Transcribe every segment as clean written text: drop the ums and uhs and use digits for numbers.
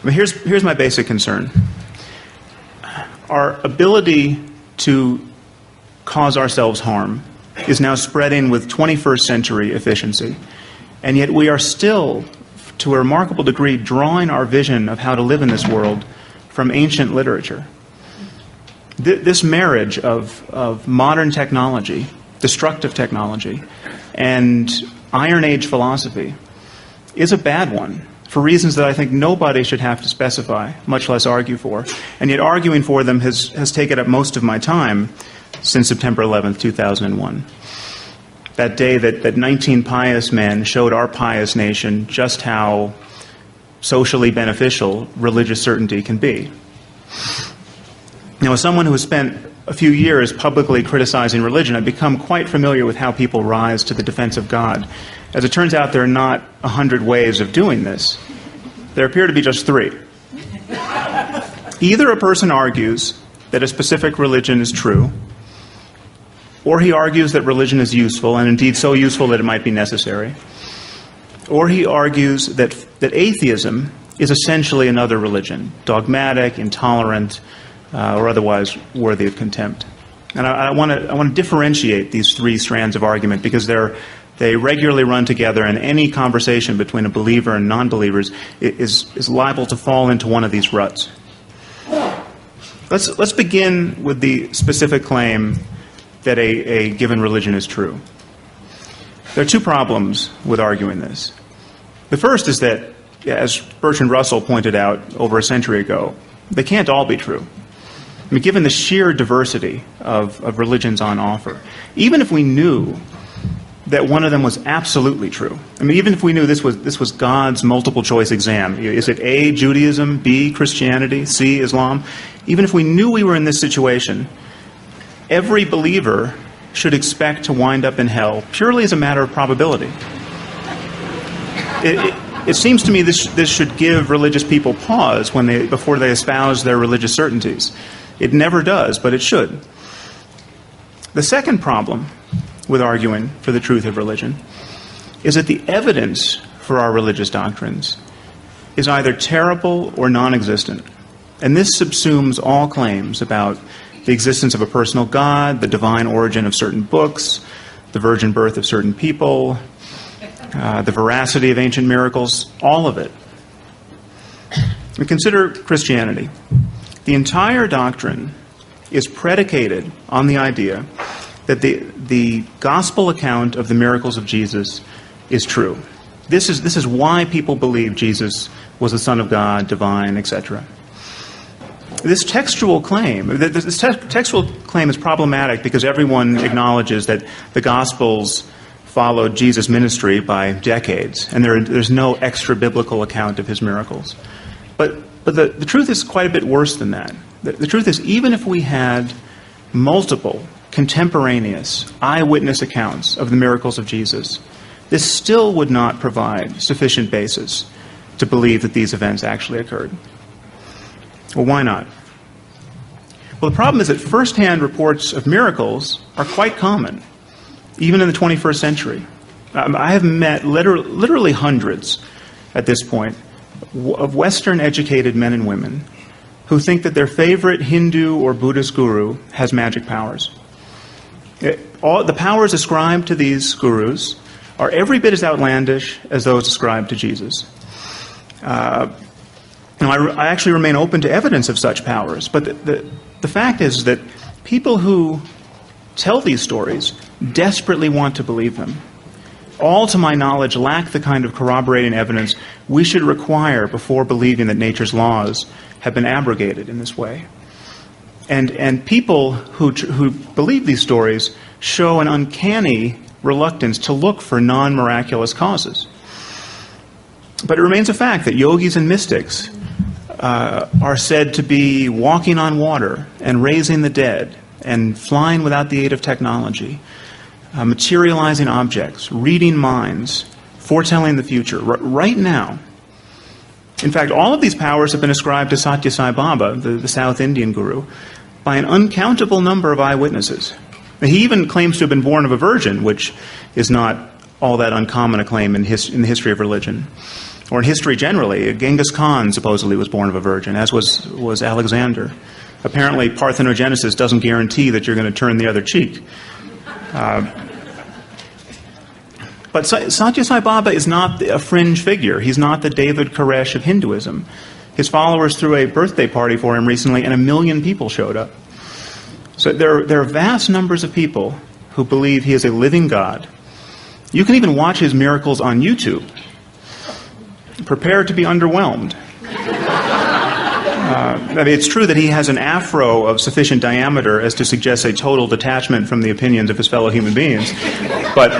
mean, here's my basic concern. Our ability to cause ourselves harm is now spreading with 21st century efficiency. And yet we are still, to a remarkable degree, drawing our vision of how to live in this world from ancient literature. This marriage of modern technology, destructive technology, and Iron Age philosophy is a bad one, for reasons that I think nobody should have to specify, much less argue for. And yet arguing for them has taken up most of my time since September 11th, 2001. That day that 19 pious men showed our pious nation just how socially beneficial religious certainty can be. Now, as someone who has spent a few years publicly criticizing religion, I've become quite familiar with how people rise to the defense of God. As it turns out, there are not 100 ways of doing this. There appear to be just 3. Either a person argues that a specific religion is true, or he argues that religion is useful, and indeed so useful that it might be necessary, or he argues that atheism is essentially another religion, dogmatic, intolerant, or otherwise worthy of contempt. And I want to differentiate these 3 strands of argument because they regularly run together, and any conversation between a believer and non-believers is liable to fall into one of these ruts. Let's begin with the specific claim that a given religion is true. There are 2 problems with arguing this. The first is that, as Bertrand Russell pointed out over a century ago, they can't all be true. I mean, given the sheer diversity of religions on offer, even if we knew that one of them was absolutely true, I mean, even if we knew this was God's multiple choice exam, is it A, Judaism, B, Christianity, C, Islam, even if we knew we were in this situation, every believer should expect to wind up in hell purely as a matter of probability. It seems to me this should give religious people pause before they espouse their religious certainties. It never does, but it should. The second problem with arguing for the truth of religion is that the evidence for our religious doctrines is either terrible or non-existent. And this subsumes all claims about the existence of a personal God, the divine origin of certain books, the virgin birth of certain people, the veracity of ancient miracles, all of it. We consider Christianity. The entire doctrine is predicated on the idea that the gospel account of the miracles of Jesus is true. This is why people believe Jesus was the Son of God, divine, etc. This textual claim is problematic because everyone acknowledges that the Gospels followed Jesus' ministry by decades, and there's no extra-biblical account of his miracles. But the truth is quite a bit worse than that. The truth is, even if we had multiple contemporaneous eyewitness accounts of the miracles of Jesus, this still would not provide sufficient basis to believe that these events actually occurred. Well, why not? Well, the problem is that first-hand reports of miracles are quite common, even in the 21st century. I have met literally hundreds at this point of Western-educated men and women who think that their favorite Hindu or Buddhist guru has magic powers. The powers ascribed to these gurus are every bit as outlandish as those ascribed to Jesus. I actually remain open to evidence of such powers, but the fact is that people who tell these stories desperately want to believe them. All, to my knowledge, lack the kind of corroborating evidence we should require before believing that nature's laws have been abrogated in this way. And people who believe these stories show an uncanny reluctance to look for non-miraculous causes. But it remains a fact that yogis and mystics are said to be walking on water and raising the dead and flying without the aid of technology, materializing objects, reading minds, foretelling the future, right now. In fact, all of these powers have been ascribed to Satya Sai Baba, the South Indian guru, by an uncountable number of eyewitnesses. He even claims to have been born of a virgin, which is not all that uncommon a claim in the history of religion. Or in history generally, Genghis Khan supposedly was born of a virgin, as was Alexander. Apparently, parthenogenesis doesn't guarantee that you're going to turn the other cheek. But Satya Sai Baba is not a fringe figure. He's not the David Koresh of Hinduism. His followers threw a birthday party for him recently, and 1 million people showed up. So there are vast numbers of people who believe he is a living God. You can even watch his miracles on YouTube. Prepare to be underwhelmed. I mean, it's true that he has an afro of sufficient diameter as to suggest a total detachment from the opinions of his fellow human beings, but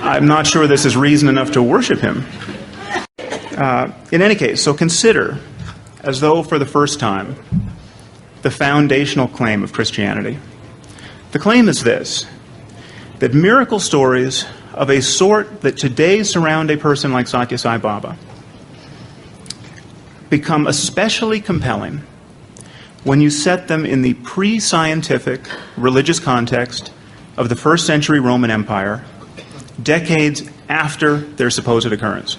I'm not sure this is reason enough to worship him. In any case, so consider, as though for the first time, the foundational claim of Christianity. The claim is this, that miracle stories of a sort that today surround a person like Satya Sai Baba become especially compelling when you set them in the pre-scientific religious context of the first century Roman Empire, decades after their supposed occurrence.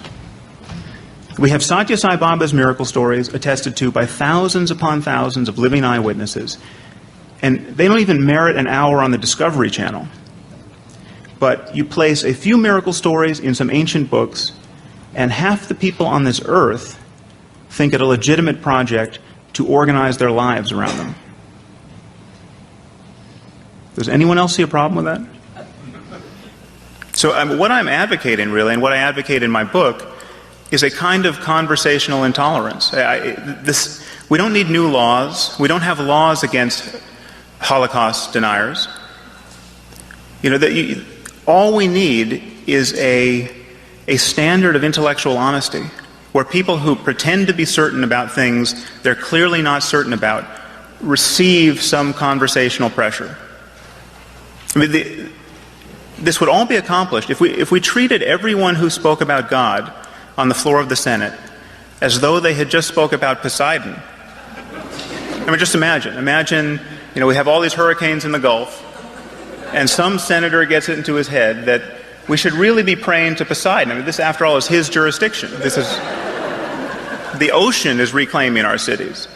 We have Satya Sai Baba's miracle stories attested to by thousands upon thousands of living eyewitnesses, and they don't even merit an hour on the Discovery Channel. But you place a few miracle stories in some ancient books, and half the people on this earth think it a legitimate project to organize their lives around them. Does anyone else see a problem with that? So what I'm advocating, really, and what I advocate in my book, is a kind of conversational intolerance. We don't need new laws. We don't have laws against Holocaust deniers. All we need is a standard of intellectual honesty, where people who pretend to be certain about things they're clearly not certain about receive some conversational pressure. I mean, this would all be accomplished if we treated everyone who spoke about God on the floor of the Senate as though they had just spoke about Poseidon. I mean, just imagine, we have all these hurricanes in the Gulf, and some senator gets it into his head that we should really be praying to Poseidon. I mean, this, after all, is his jurisdiction. The ocean is reclaiming our cities.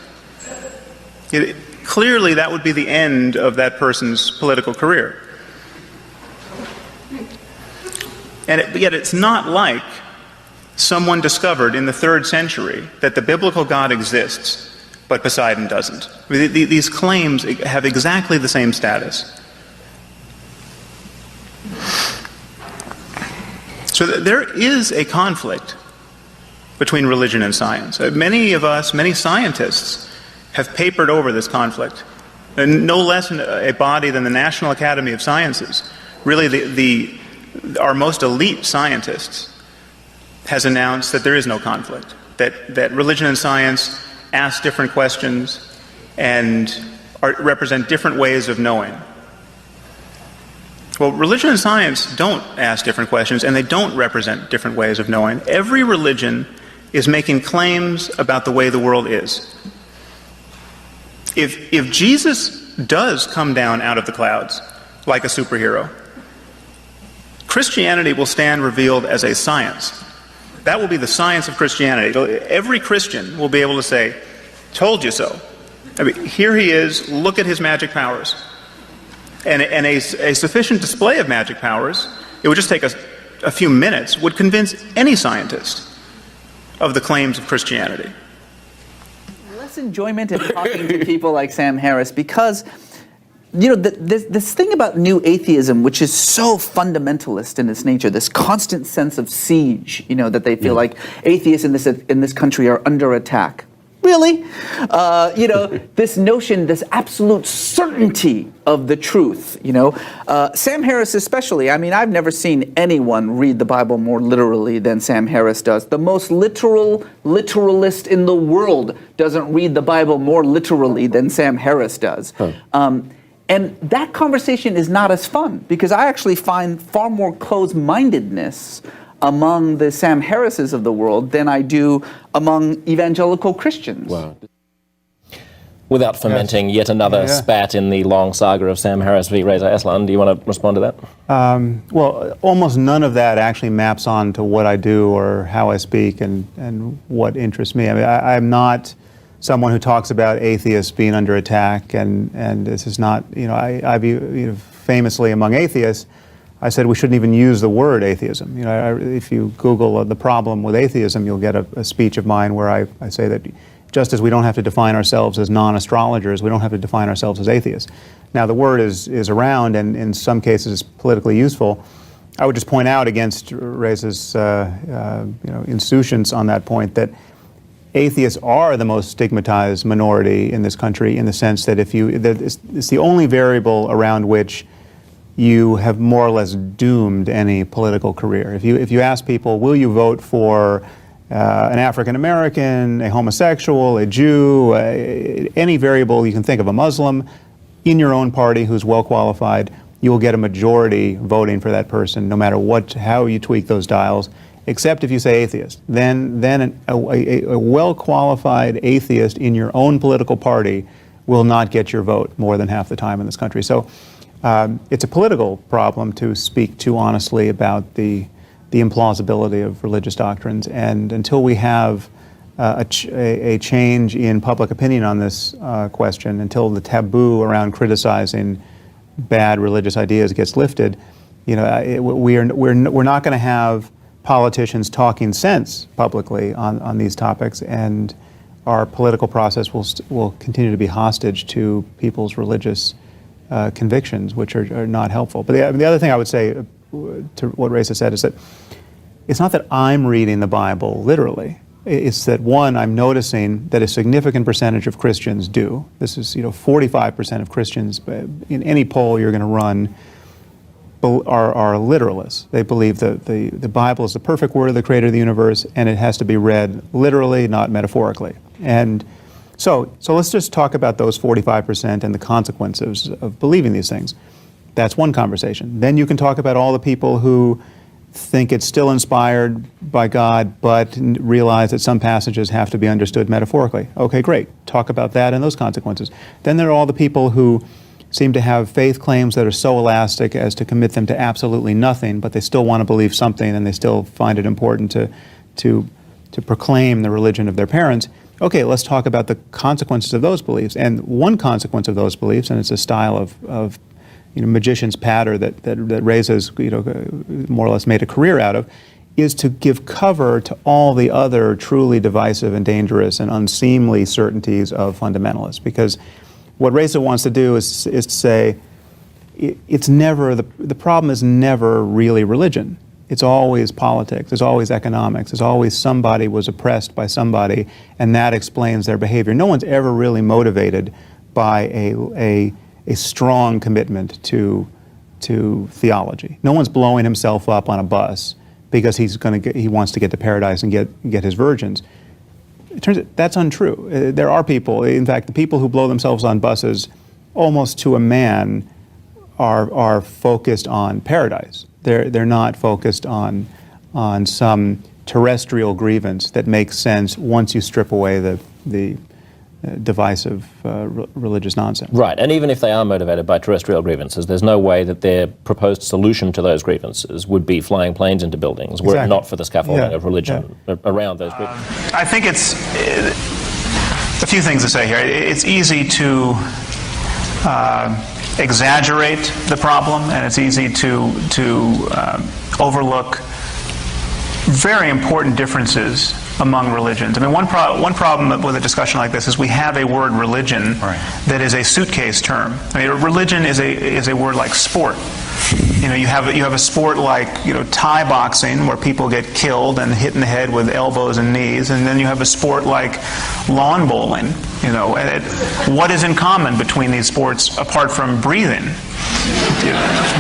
Clearly, that would be the end of that person's political career. And yet it's not like someone discovered in the 3rd century that the biblical God exists, but Poseidon doesn't. I mean, these claims have exactly the same status. So there is a conflict between religion and science. Many of us, many scientists, have papered over this conflict. And no less a body than the National Academy of Sciences, really our most elite scientists, has announced that there is no conflict, that religion and science ask different questions and represent different ways of knowing. Well, religion and science don't ask different questions, and they don't represent different ways of knowing. Every religion is making claims about the way the world is. If Jesus does come down out of the clouds like a superhero, Christianity will stand revealed as a science. That will be the science of Christianity. Every Christian will be able to say, "Told you so." I mean, here he is, look at his magic powers. And a sufficient display of magic powers, it would just take a few minutes, would convince any scientist of the claims of Christianity. Less enjoyment in talking to people like Sam Harris because, this thing about new atheism, which is so fundamentalist in its nature, this constant sense of siege, that they feel like atheists in this country are under attack. Really? This notion, this absolute certainty of the truth, Sam Harris especially. I mean, I've never seen anyone read the Bible more literally than Sam Harris does. The most literalist in the world doesn't read the Bible more literally than Sam Harris does. And that conversation is not as fun because I actually find far more closed-mindedness among the Sam Harrises of the world than I do among evangelical Christians. Wow. without fomenting yet another spat in the long saga of Sam Harris v. Reza Aslan. Do you want to respond to that? Well, almost none of that actually maps on to what I do or how I speak and what interests me. I mean, I'm not someone who talks about atheists being under attack, and this is not, famously among atheists, I said we shouldn't even use the word atheism. If you Google the problem with atheism, you'll get a speech of mine where I say that just as we don't have to define ourselves as non-astrologers, we don't have to define ourselves as atheists. Now, the word is around, and in some cases politically useful. I would just point out against Reza's insouciance on that point that atheists are the most stigmatized minority in this country, in the sense that it's the only variable around which you have more or less doomed any political career. If you ask people, will you vote for an African American, a homosexual, a Jew, any variable you can think of, a Muslim, in your own party who's well qualified, you will get a majority voting for that person, no matter how you tweak those dials, except if you say atheist. Then a well qualified atheist in your own political party will not get your vote more than half the time in this country. So it's a political problem to speak too honestly about the implausibility of religious doctrines, and until we have a change in public opinion on this question, until the taboo around criticizing bad religious ideas gets lifted, we're not going to have politicians talking sense publicly on these topics, and our political process will continue to be hostage to people's religious convictions, which are not helpful. But the other thing I would say to what Reza said is that it's not that I'm reading the Bible literally. It's that, one, I'm noticing that a significant percentage of Christians do. This is, 45% of Christians in any poll you're going to run are literalists. They believe that the Bible is the perfect word of the creator of the universe, and it has to be read literally, not metaphorically. And so let's just talk about those 45% and the consequences of believing these things. That's one conversation. Then you can talk about all the people who think it's still inspired by God, but realize that some passages have to be understood metaphorically. Okay, great. Talk about that and those consequences. Then there are all the people who seem to have faith claims that are so elastic as to commit them to absolutely nothing, but they still want to believe something, and they still find it important to proclaim the religion of their parents. Okay, let's talk about the consequences of those beliefs. And one consequence of those beliefs, and it's a style of magician's patter that Reza's more or less made a career out of, is to give cover to all the other truly divisive and dangerous and unseemly certainties of fundamentalists. Because what Reza wants to do is to say it's never the problem is never really religion. It's always politics. It's always economics. It's always somebody was oppressed by somebody, and that explains their behavior. No one's ever really motivated by a strong commitment to theology. No one's blowing himself up on a bus because he wants to get to paradise and get his virgins. It turns out that's untrue. There are people, in fact, the people who blow themselves on buses, almost to a man, are focused on paradise. They're not focused on some terrestrial grievance that makes sense once you strip away the divisive religious nonsense. Right, and even if they are motivated by terrestrial grievances, there's no way that their proposed solution to those grievances would be flying planes into buildings, were it not for the scaffolding of religion around those grievances. I think it's a few things to say here. It's easy to exaggerate the problem, and it's easy to overlook very important differences among religions. I mean, one problem with a discussion like this is we have a word religion that is a suitcase term. I mean, religion is a word like sport. You have a sport like Thai boxing, where people get killed and hit in the head with elbows and knees, and then you have a sport like lawn bowling. What is in common between these sports apart from breathing?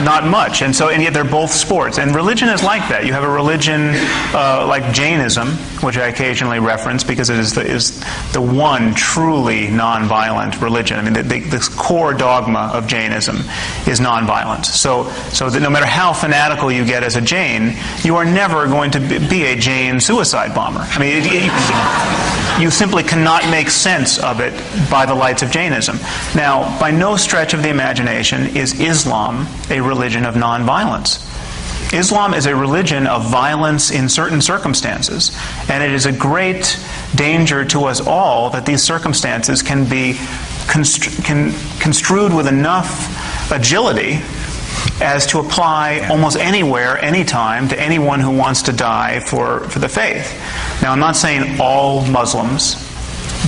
Not much. And yet they're both sports. And religion is like that. You have a religion like Jainism, which I occasionally reference because it is the one truly nonviolent religion. I mean, the core dogma of Jainism is nonviolence. So that no matter how fanatical you get as a Jain, you are never going to be a Jain suicide bomber. I mean, you simply cannot make sense of it by the lights of Jainism. Now, by no stretch of the imagination is Islam a religion of nonviolence. Islam is a religion of violence in certain circumstances, and it is a great danger to us all that these circumstances can be construed with enough agility as to apply almost anywhere, anytime, to anyone who wants to die for the faith. Now, I'm not saying all Muslims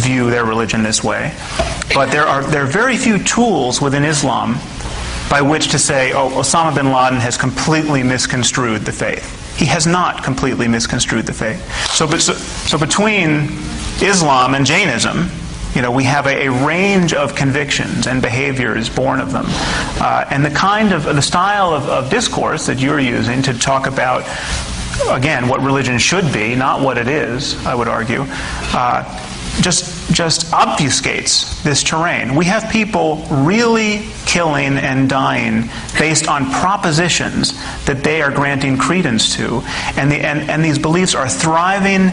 view their religion this way, but there are very few tools within Islam by which to say, oh, Osama bin Laden has completely misconstrued the faith. He has not completely misconstrued the faith. So between Islam and Jainism, we have a range of convictions and behaviors born of them. And the style of discourse that you're using to talk about, again, what religion should be, not what it is, I would argue, just obfuscates this terrain. We have people really killing and dying based on propositions that they are granting credence to, and these beliefs are thriving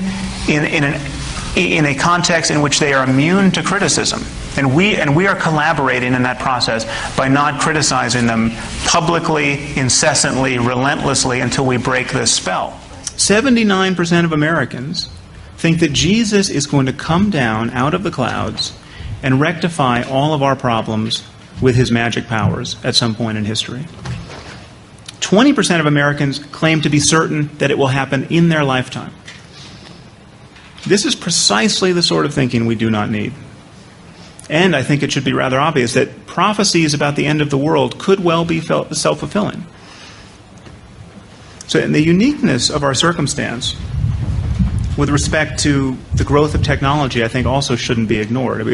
in a context in which they are immune to criticism. And we are collaborating in that process by not criticizing them publicly, incessantly, relentlessly until we break this spell. 79% of Americans think that Jesus is going to come down out of the clouds and rectify all of our problems with his magic powers at some point in history. 20% of Americans claim to be certain that it will happen in their lifetime. This is precisely the sort of thinking we do not need. And I think it should be rather obvious that prophecies about the end of the world could well be self-fulfilling. So in the uniqueness of our circumstance, with respect to the growth of technology, I think also shouldn't be ignored.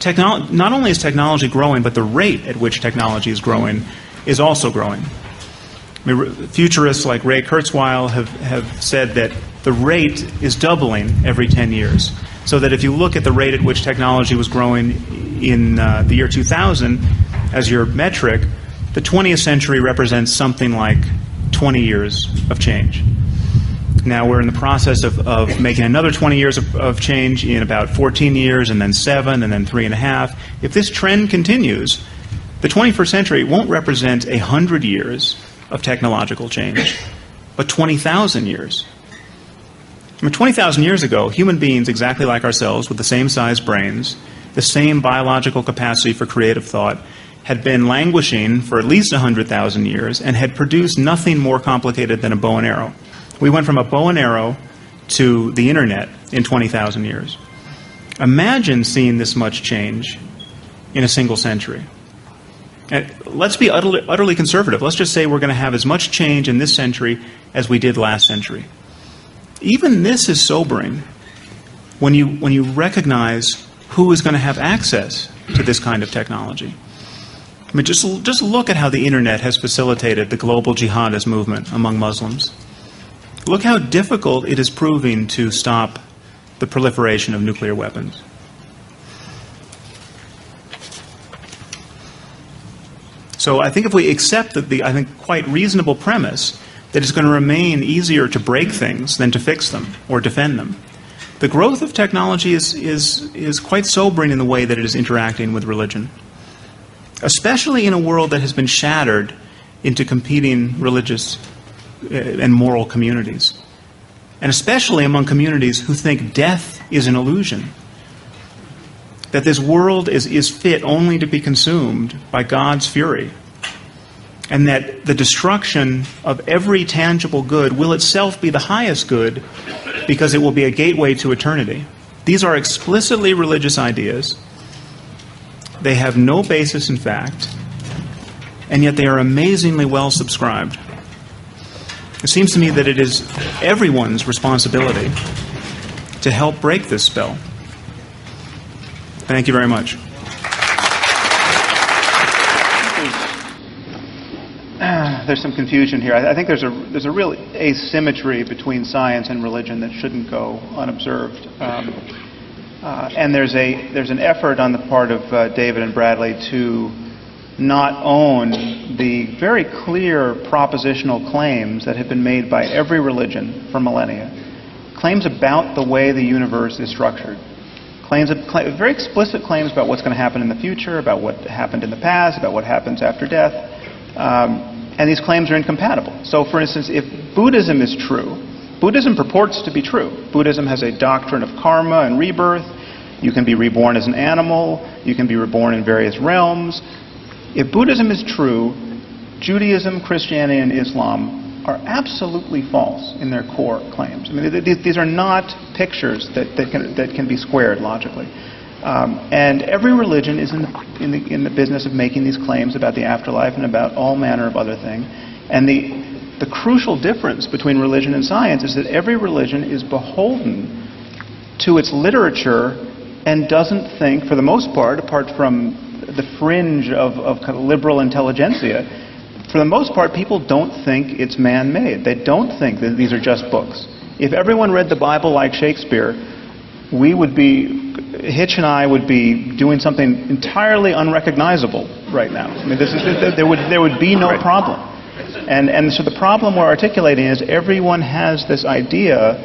Not only is technology growing, but the rate at which technology is growing is also growing. Futurists like Ray Kurzweil have said that the rate is doubling every 10 years. So that if you look at the rate at which technology was growing in the year 2000 as your metric, the 20th century represents something like 20 years of change. Now we're in the process of making another 20 years of change in about 14 years, and then 7, and then 3.5. If this trend continues, the 21st century won't represent 100 years of technological change, but 20,000 years. 20,000 years ago, human beings exactly like ourselves, with the same size brains, the same biological capacity for creative thought, had been languishing for at least 100,000 years and had produced nothing more complicated than a bow and arrow. We went from a bow and arrow to the internet in 20,000 years. Imagine seeing this much change in a single century. And let's be utterly conservative. Let's just say we're going to have as much change in this century as we did last century. Even this is sobering when you recognize who is going to have access to this kind of technology. I mean, just look at how the internet has facilitated the global jihadist movement among Muslims. Look how difficult it is proving to stop the proliferation of nuclear weapons. So I think if we accept the quite reasonable premise that it's going to remain easier to break things than to fix them or defend them, the growth of technology is quite sobering in the way that it is interacting with religion, especially in a world that has been shattered into competing religious and moral communities, and especially among communities who think death is an illusion, that this world is fit only to be consumed by God's fury, and that the destruction of every tangible good will itself be the highest good because it will be a gateway to eternity. These are explicitly religious ideas. They have no basis in fact, and yet they are amazingly well subscribed. It seems to me that it is everyone's responsibility to help break this spell. Thank you very much. There's some confusion here. I think there's a real asymmetry between science and religion that shouldn't go unobserved. And there's an effort on the part of David and Bradley to not own the very clear propositional claims that have been made by every religion for millennia. Claims about the way the universe is structured. very explicit claims about what's going to happen in the future, about what happened in the past, about what happens after death. And these claims are incompatible. So, for instance, if Buddhism is true, Buddhism purports to be true. Buddhism has a doctrine of karma and rebirth. You can be reborn as an animal. You can be reborn in various realms. If Buddhism is true, Judaism, Christianity, and Islam are absolutely false in their core claims. I mean, these are not pictures that can be squared logically. And every religion is in the business of making these claims about the afterlife and about all manner of other things. And the crucial difference between religion and science is that every religion is beholden to its literature and doesn't think, for the most part, apart from the fringe of kind of liberal intelligentsia, for the most part, people don't think it's man-made. They don't think that these are just books. If everyone read the Bible like Shakespeare, Hitch and I would be doing something entirely unrecognizable right now. I mean, there would be no problem. And so the problem we're articulating is everyone has this idea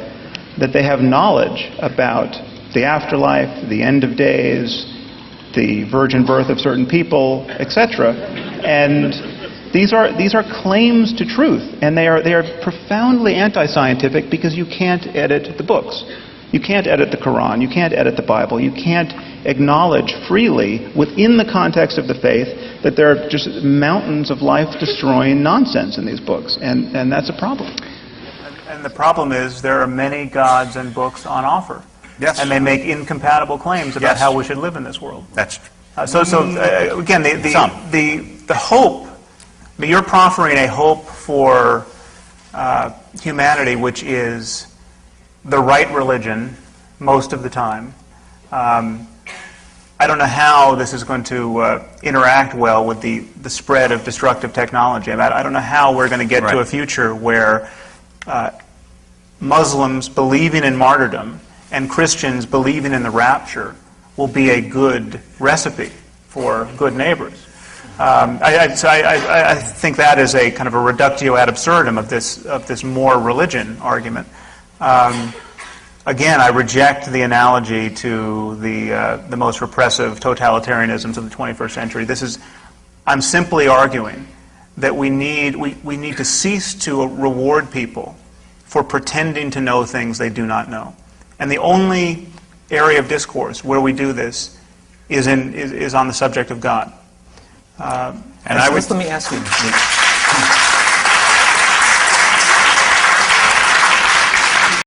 that they have knowledge about the afterlife, the end of days, the virgin birth of certain people, etc. And these are claims to truth, and they are profoundly anti-scientific because you can't edit the books. You can't edit the Quran. You can't edit the Bible. You can't acknowledge freely within the context of the faith that there are just mountains of life-destroying nonsense in these books, and that's a problem. And the problem is there are many gods and books on offer. Yes. And they make incompatible claims about how we should live in this world. That's Again, the hope, I mean, you're proffering a hope for humanity, which is the right religion most of the time. I don't know how this is going to interact well with the spread of destructive technology. I don't know how we're going to get to a future where Muslims believing in martyrdom and Christians believing in the rapture will be a good recipe for good neighbors. I think that is a kind of a reductio ad absurdum of this more religion argument. Again, I reject the analogy to the most repressive totalitarianisms of the 21st century. I'm simply arguing that we need to cease to reward people for pretending to know things they do not know. And the only area of discourse where we do this is on the subject of God. Let me ask you.